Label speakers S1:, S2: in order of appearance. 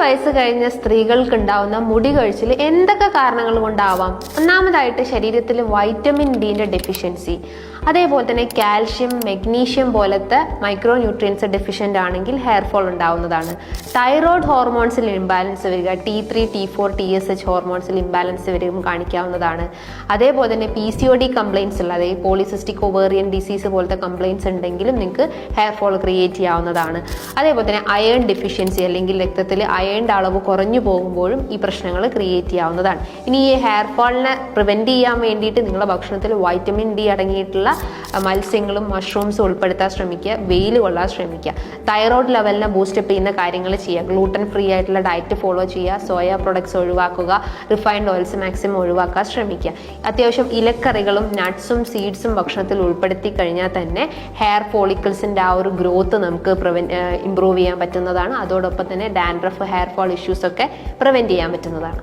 S1: വയസ്സ് കഴിഞ്ഞ സ്ത്രീകൾക്ക് ഉണ്ടാവുന്ന മുടി കൊഴിച്ചിൽ എന്തൊക്കെ കാരണങ്ങൾ കൊണ്ടാവാം? ഒന്നാമതായിട്ട് ശരീരത്തിൽ വൈറ്റമിൻ ഡിന്റെ ഡെഫിഷ്യൻസി, അതേപോലെ തന്നെ കാൽഷ്യം, മെഗ്നീഷ്യം പോലത്തെ മൈക്രോ ന്യൂട്രിയൻസ് ഡെഫിഷ്യൻ്റ് ആണെങ്കിൽ ഹെയർ ഫോൾ ഉണ്ടാവുന്നതാണ്. തൈറോയ്ഡ് ഹോർമോൺസിൽ ഇംബാലൻസ് വരിക, T3, T4, TSH ഹോർമോൺസിൽ ഇംബാലൻസ് വരികയും കാണിക്കാവുന്നതാണ്. അതേപോലെ തന്നെ PCOD കംപ്ലയിൻസ് ഉള്ള, അതായത് പോളിസിസ്റ്റിക് ഒവേറിയൻ ഡിസീസ് പോലത്തെ കംപ്ലയിൻസ് ഉണ്ടെങ്കിലും നിങ്ങൾക്ക് ഹെയർ ഫോൾ ക്രിയേറ്റ് ചെയ്യാവുന്നതാണ്. അതേപോലെ തന്നെ അയൺ ഡെഫിഷ്യൻസി അല്ലെങ്കിൽ രക്തത്തിൽ അയണിൻ്റെ അളവ് കുറഞ്ഞു പോകുമ്പോഴും ഈ പ്രശ്നങ്ങൾ ക്രിയേറ്റ് ചെയ്യാവുന്നതാണ്. ഇനി ഈ ഹെയർ ഫോളിനെ പ്രിവെൻറ്റ് ചെയ്യാൻ വേണ്ടിയിട്ട് നിങ്ങളുടെ ഭക്ഷണത്തിൽ വൈറ്റമിൻ ഡി അടങ്ങിയിട്ടുള്ള മത്സ്യങ്ങളും മഷ്റൂംസും ഉൾപ്പെടുത്താൻ ശ്രമിക്കുക, വെയിൽ കൊള്ളാൻ ശ്രമിക്കുക, തൈറോയ്ഡ് ലെവലിനെ ബൂസ്റ്റപ്പ് ചെയ്യുന്ന കാര്യങ്ങൾ ചെയ്യുക, ഗ്ലൂട്ടൻ ഫ്രീ ആയിട്ടുള്ള ഡയറ്റ് ഫോളോ ചെയ്യുക, സോയ പ്രൊഡക്ട്സ് ഒഴിവാക്കുക, റിഫൈൻഡ് ഓയിൽസ് മാക്സിമം ഒഴിവാക്കാൻ ശ്രമിക്കുക. അത്യാവശ്യം ഇലക്കറികളും നട്ട്സും സീഡ്സും ഭക്ഷണത്തിൽ ഉൾപ്പെടുത്തി കഴിഞ്ഞാൽ തന്നെ ഹെയർ ഫോളിക്കിൾസിൻ്റെ ആ ഒരു ഗ്രോത്ത് നമുക്ക് ഇംപ്രൂവ് ചെയ്യാൻ പറ്റുന്നതാണ്. അതോടൊപ്പം തന്നെ ഡാൻഡ്രഫ്, ഹെയർ ഫോൾ ഇഷ്യൂസ് ഒക്കെ പ്രിവെൻറ്റ് ചെയ്യാൻ പറ്റുന്നതാണ്.